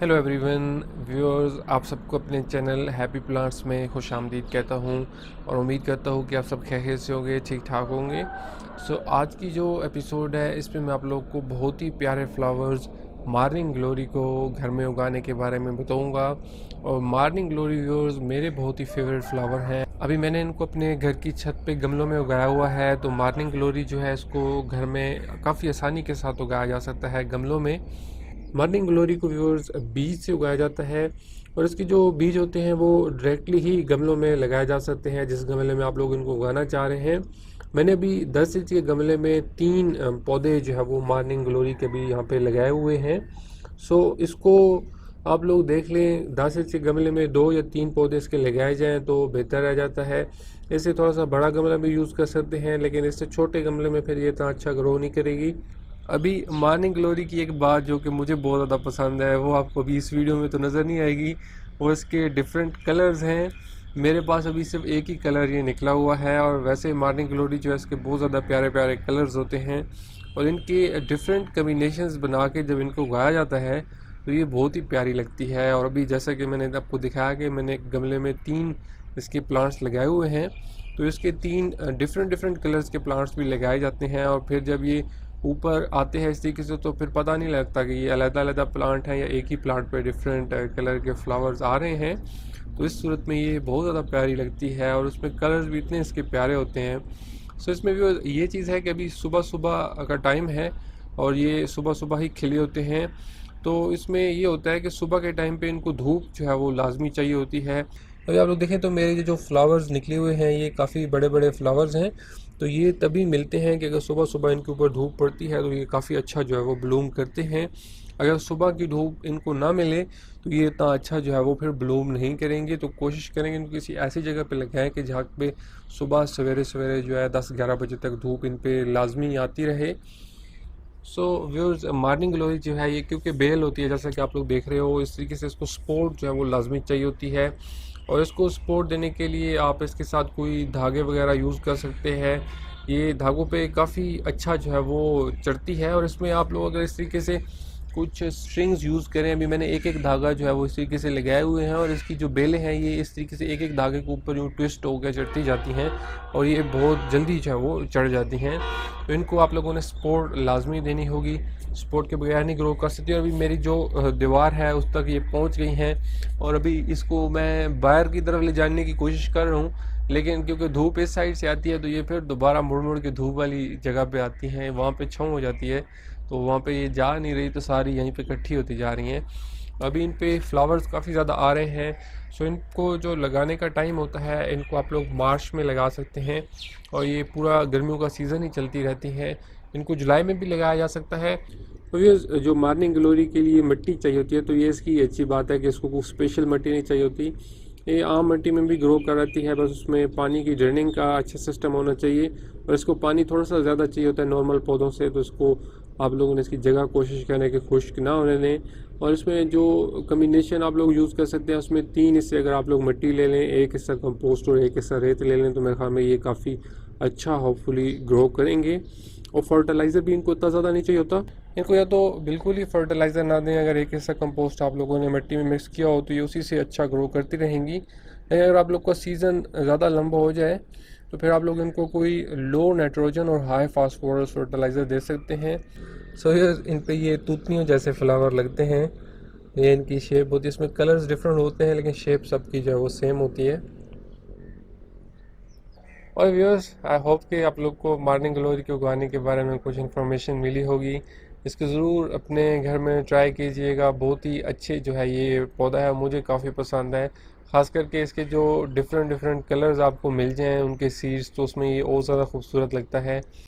Hello everyone viewers, आप सबको अपने चैनल हैप्पी प्लांट्स में खुश आमदीद कहता हूँ और उम्मीद करता हूँ कि आप सब खैरियत से होंगे, ठीक ठाक होंगे। आज की जो एपिसोड है इसमें मैं आप लोगों को बहुत ही प्यारे फ्लावर्स मॉर्निंग ग्लोरी को घर में उगाने के बारे में बताऊँगा। और मॉर्निंग ग्लोरी व्यूअर्स मेरे बहुत ही फेवरेट फ्लावर हैं। अभी मैंने इनको अपने घर की छत पे गमलों में उगाया हुआ है। तो मॉर्निंग ग्लोरी जो है इसको घर में काफ़ी आसानी के साथ उगाया जा सकता है गमलों में। मॉर्निंग ग्लोरी को व्यूअर्स बीज से उगाया जाता है और इसके जो बीज होते हैं वो डायरेक्टली ही गमलों में लगाए जा सकते हैं जिस गमले में आप लोग इनको उगाना चाह रहे हैं। मैंने अभी 10 इंच के गमले में 3 पौधे जो है वो मॉर्निंग ग्लोरी के भी यहाँ पे लगाए हुए हैं। इसको आप लोग देख लें, 10 इंच के गमले में 2 या 3 पौधे इसके लगाए जाएँ तो बेहतर रह जाता है। इससे थोड़ा सा बड़ा गमला भी यूज़ कर सकते हैं, लेकिन इससे छोटे गमले में फिर ये इतना अच्छा ग्रो नहीं करेगी। अभी मॉर्निंग ग्लोरी की एक बात जो कि मुझे बहुत ज़्यादा पसंद है वो आपको अभी इस वीडियो में तो नज़र नहीं आएगी, वो इसके डिफरेंट कलर्स हैं। मेरे पास अभी सिर्फ एक ही कलर ये निकला हुआ है और वैसे मॉर्निंग ग्लोरी जो है इसके बहुत ज़्यादा प्यारे प्यारे कलर्स होते हैं और इनके डिफरेंट कम्बिनेशंस बना के जब इनको उगाया जाता है तो ये बहुत ही प्यारी लगती है। और अभी जैसा कि मैंने आपको दिखाया कि मैंने एक गमले में 3 इसके प्लांट्स लगाए हुए हैं, तो इसके 3 डिफरेंट डिफरेंट कलर्स के प्लांट्स भी लगाए जाते हैं और फिर जब ये ऊपर आते हैं इस तरीके से तो फिर पता नहीं लगता कि ये अलग-अलग प्लांट हैं या एक ही प्लांट पे डिफरेंट कलर के फ्लावर्स आ रहे हैं। तो इस सूरत में ये बहुत ज़्यादा प्यारी लगती है और उसमें कलर्स भी इतने इसके प्यारे होते हैं। इसमें भी ये चीज़ है कि अभी सुबह सुबह का टाइम है और ये सुबह सुबह ही खिले होते हैं। तो इसमें ये होता है कि सुबह के टाइम पे इनको धूप जो है वो लाजमी चाहिए होती है। अभी आप लोग देखें तो मेरे ये जो फ्लावर्स निकले हुए हैं ये काफ़ी बड़े बड़े फ्लावर्स हैं। तो ये तभी मिलते हैं कि अगर सुबह सुबह इनके ऊपर धूप पड़ती है तो ये काफ़ी अच्छा जो है वो ब्लूम करते हैं। अगर सुबह की धूप इनको ना मिले तो ये इतना अच्छा जो है वो फिर ब्लूम नहीं करेंगे। तो कोशिश करेंगे इनको किसी ऐसी जगह पे लगाएं कि जहाँ पे सुबह सवेरे सवेरे जो है 10-11 बजे तक धूप इन पे लाजमी आती रहे। व्यूअर्स, मॉर्निंग ग्लोरी जो है ये क्योंकि बेल होती है जैसा कि आप लोग देख रहे हो, इस तरीके से इसको सपोर्ट जो है वो लाजमी चाहिए होती है। और इसको सपोर्ट देने के लिए आप इसके साथ कोई धागे वगैरह यूज़ कर सकते हैं। ये धागों पे काफ़ी अच्छा जो है वो चढ़ती है और इसमें आप लोग अगर इस तरीके से कुछ स्ट्रिंग्स यूज़ करें, अभी मैंने एक एक धागा जो है वो इस तरीके से लगाए हुए हैं और इसकी जो बेलें हैं ये इस तरीके से एक एक धागे के ऊपर यूँ ट्विस्ट होकर चढ़ती जाती हैं और ये बहुत जल्दी जो है वो चढ़ जाती हैं। तो इनको आप लोगों ने सपोर्ट लाजमी देनी होगी, सपोर्ट के बगैर नहीं ग्रो कर सकती। और अभी मेरी जो दीवार है उस तक ये पहुंच गई हैं और अभी इसको मैं बाहर की तरफ ले जाने की कोशिश कर रहा हूँ, लेकिन क्योंकि धूप इस साइड से आती है तो ये फिर दोबारा मुड़ मुड़ के धूप वाली जगह पे आती हैं, वहाँ पे छाँव हो जाती है तो वहाँ पे ये जा नहीं रही, तो सारी यहीं पे इकट्ठी होती जा रही हैं। अभी इन पे फ्लावर्स काफ़ी ज़्यादा आ रहे हैं। इनको जो लगाने का टाइम होता है इनको आप लोग मार्च में लगा सकते हैं और ये पूरा गर्मियों का सीज़न ही चलती रहती है। इनको जुलाई में भी लगाया जा सकता है। तो ये जो मॉर्निंग ग्लोरी के लिए मिट्टी चाहिए होती है तो ये इसकी अच्छी बात है कि इसको कोई स्पेशल मिट्टी नहीं चाहिए होती, ये आम मिट्टी में भी ग्रो कराती है। बस उसमें पानी की ड्रेनिंग का अच्छा सिस्टम होना चाहिए और इसको पानी थोड़ा सा ज़्यादा चाहिए होता है नॉर्मल पौधों से। तो इसको आप लोगों ने इसकी जगह कोशिश करने के खुश्क ना होने दें। और इसमें जो कम्बिनेशन आप लोग यूज़ कर सकते हैं उसमें 3 हिस्से अगर आप लोग मिट्टी ले लें, एक हिस्सा कंपोस्ट और एक हिस्सा रेत ले लें, तो मेरे ख्याल में ये काफ़ी अच्छा होपफुली ग्रो करेंगे। और फर्टिलाइज़र भी इनको इतना ज़्यादा नहीं चाहिए होता। इनको या तो बिल्कुल ही फर्टिलाइज़र ना दें, अगर एक हिस्सा कंपोस्ट आप लोगों ने मिट्टी में मिक्स किया हो तो ये उसी से अच्छा ग्रो करती रहेंगी। लेकिन अगर आप लोग का सीज़न ज़्यादा लंबा हो जाए तो फिर आप लोग इनको कोई लो नाइट्रोजन और हाई फास्फोरस फर्टिलाइज़र दे सकते हैं। ये इन पे ये तूतनियों जैसे फ्लावर लगते हैं, ये इनकी शेप होती है, इसमें कलर्स डिफरेंट होते हैं लेकिन शेप सबकी जो है वो सेम होती है। और व्यूअर्स, आई होप कि आप लोग को मॉर्निंग ग्लोरी के उगाने के बारे में कुछ इन्फॉर्मेशन मिली होगी। इसको ज़रूर अपने घर में ट्राई कीजिएगा। बहुत ही अच्छे जो है ये पौधा है, मुझे काफ़ी पसंद है। ख़ास करके इसके जो डिफरेंट डिफरेंट कलर्स आपको मिल जाएं उनके सीड्स, तो उसमें ये और ज़्यादा खूबसूरत लगता है।